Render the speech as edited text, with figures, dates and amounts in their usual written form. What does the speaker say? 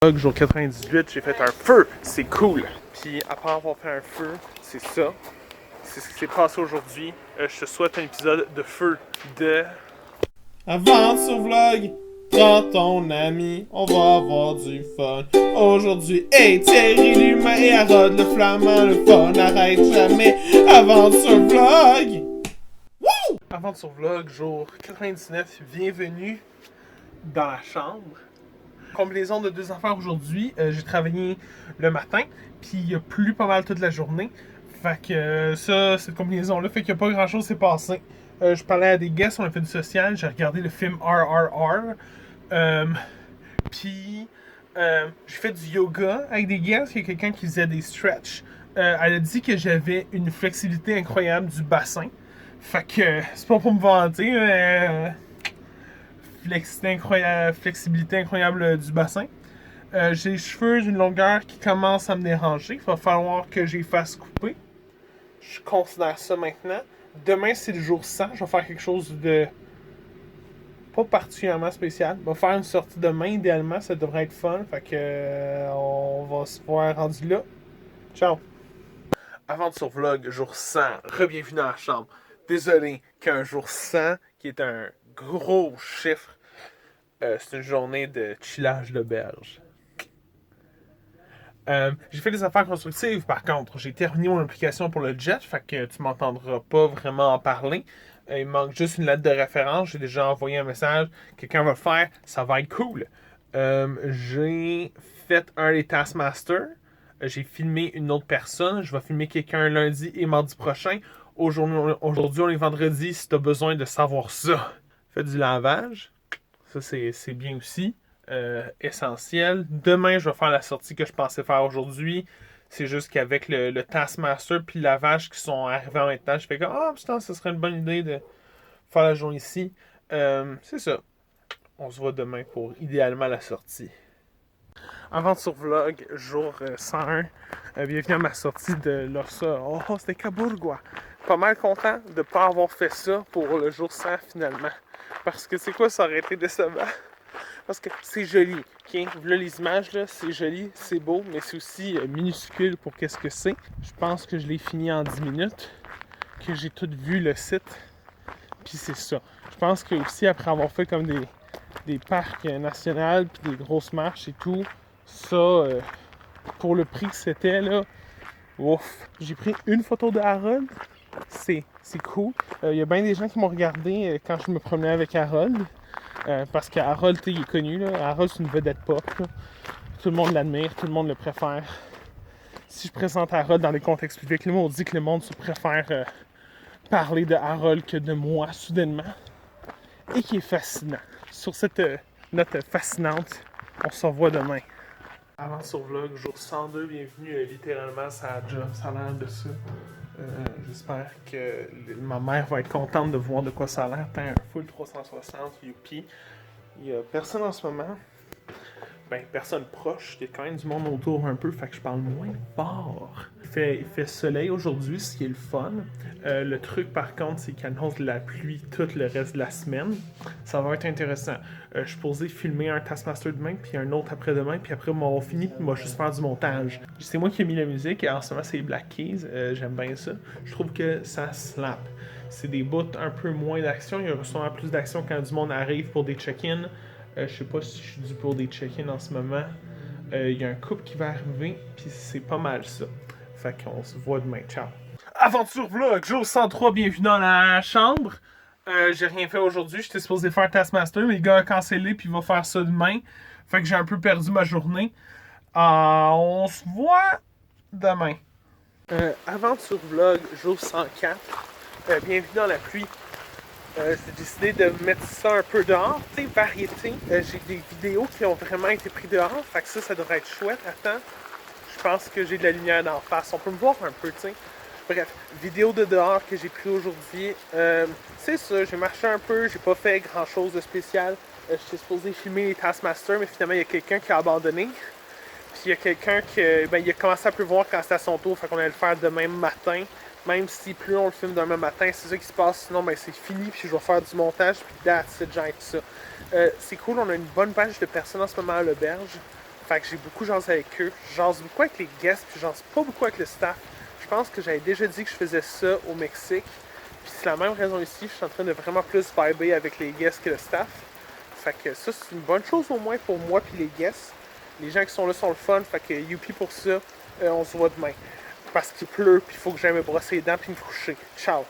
Jour 98, j'ai fait un feu, c'est cool. Puis après avoir fait un feu, c'est ça. C'est ce qui s'est passé aujourd'hui. Je te souhaite un épisode de feu de... Aventure Vlog, prends ton ami, on va avoir du fun. Aujourd'hui, hey, Thierry l'humain et Harold le flamand, le fun n'arrête jamais. Aventure Vlog! Woo! Aventure Vlog, jour 99, bienvenue dans la chambre. Combinaison de deux affaires aujourd'hui. J'ai travaillé le matin, puis il a plu pas mal toute la journée. Fait que cette combinaison-là fait qu'il n'y a pas grand-chose qui s'est passé. Je parlais à des guests, on a fait du social, j'ai regardé le film RRR. Puis j'ai fait du yoga avec des guests, il y a quelqu'un qui faisait des stretches. Elle a dit que j'avais une flexibilité incroyable du bassin. Fait que c'est pas pour me vanter, mais... flexibilité incroyable du bassin. J'ai les cheveux d'une longueur qui commence à me déranger. Il va falloir que je les fasse couper. Je considère ça maintenant. Demain, c'est le jour 100. Je vais faire quelque chose de pas particulièrement spécial. Je vais faire une sortie demain, idéalement. Ça devrait être fun. Fait que on va se voir rendu là. Ciao! Aventure Vlog, jour 100. Re-bienvenue dans la chambre. Désolé qu'un jour 100, qui est un gros chiffre, c'est une journée de chillage d'auberge. J'ai fait des affaires constructives, par contre. J'ai terminé mon application pour le jet, fait que tu m'entendras pas vraiment en parler. Il me manque juste une lettre de référence. J'ai déjà envoyé un message. Quelqu'un va le faire. Ça va être cool. J'ai fait un des Taskmasters. J'ai filmé une autre personne. Je vais filmer quelqu'un lundi et mardi prochain. Aujourd'hui, on est vendredi. Si tu as besoin de savoir ça, fais du lavage. Ça, c'est bien aussi. Essentiel. Demain, je vais faire la sortie que je pensais faire aujourd'hui. C'est juste qu'avec le Taskmaster puis le lavage qui sont arrivés en même temps, je fais que putain, ça serait une bonne idée de faire la journée ici. C'est ça. On se voit demain pour idéalement la sortie. Aventure Vlog, jour 101. Bienvenue à ma sortie de l'Orsa. Oh, c'était Kaburgwa. Pas mal content de ne pas avoir fait ça pour le jour 100 finalement. Parce que c'est quoi, ça aurait été décevant. Parce que c'est joli, ok? Là, les images, là, c'est joli, c'est beau, mais c'est aussi minuscule pour qu'est-ce que c'est. Je pense que je l'ai fini en 10 minutes, que j'ai tout vu le site, puis c'est ça. Je pense que aussi, après avoir fait comme des parcs nationaux, puis des grosses marches et tout, ça, pour le prix que c'était, là, ouf. J'ai pris une photo de Harold, c'est cool. Il y a bien des gens qui m'ont regardé quand je me promenais avec Harold. Parce qu'Harold, il est connu, là. Harold, c'est une vedette pop. Là. Tout le monde l'admire, tout le monde le préfère. Si je présente Harold dans les contextes publics, le monde dit que le monde se préfère parler de Harold que de moi, soudainement. Et qui est fascinant. Sur cette note fascinante, on se revoit demain. Aventure Vlog, jour 102, bienvenue littéralement, ça a l'air de ça. J'espère que ma mère va être contente de voir de quoi ça a l'air. T'as un full 360, youpi. Il y a personne en ce moment. Ben, personne proche. Il y a quand même du monde autour un peu, fait que je parle moins fort. Il fait soleil aujourd'hui, ce qui est le fun. Le truc, par contre, c'est qu'il annonce de la pluie tout le reste de la semaine. Ça va être intéressant. Je suis posé filmer un Taskmaster demain, puis un autre après-demain, puis après, on va finir, puis on va juste faire du montage. C'est moi qui ai mis la musique, et en ce moment, c'est Black Keys. J'aime bien ça. Je trouve que ça slap. C'est des bouts un peu moins d'action. Il y aura sûrement plus d'action quand du monde arrive pour des check-in. Je sais pas si je suis dû pour des check-in en ce moment. Il y a un couple qui va arriver, puis c'est pas mal ça. Fait qu'on se voit demain. Ciao. Aventure Vlog, jour 103, bienvenue dans la chambre. J'ai rien fait aujourd'hui, j'étais supposé faire Taskmaster, mais le gars a cancellé, puis il va faire ça demain. Fait que j'ai un peu perdu ma journée. On se voit demain. Aventure Vlog, jour 104. Bienvenue dans la pluie. J'ai décidé de mettre ça un peu dehors, tu sais, variété. J'ai des vidéos qui ont vraiment été prises dehors, fait que ça devrait être chouette. Attends, je pense que j'ai de la lumière d'en face. On peut me voir un peu, tu sais. Bref, vidéo de dehors que j'ai pris aujourd'hui. C'est ça, j'ai marché un peu, j'ai pas fait grand chose de spécial. J'étais supposé filmer les Taskmasters, mais finalement, il y a quelqu'un qui a abandonné. Puis il y a quelqu'un qui il a commencé à pleuvoir quand c'était à son tour, fait qu'on allait le faire demain matin. Même si plus on le filme demain matin, c'est ça qui se passe. Sinon, c'est fini, puis je vais faire du montage, puis that's it, j'arrête ça. C'est cool, on a une bonne page de personnes en ce moment à l'auberge. Fait que j'ai beaucoup jasé avec eux. Je jase beaucoup avec les guests, puis je jase pas beaucoup avec le staff. Je pense que j'avais déjà dit que je faisais ça au Mexique. Puis c'est la même raison ici. Je suis en train de vraiment plus vibrer avec les guests que le staff. Fait que ça, c'est une bonne chose au moins pour moi puis les guests. Les gens qui sont là sont le fun. Fait que youpi pour ça. On se voit demain. Parce qu'il pleut, puis il faut que j'aille me brosser les dents puis me coucher. Ciao!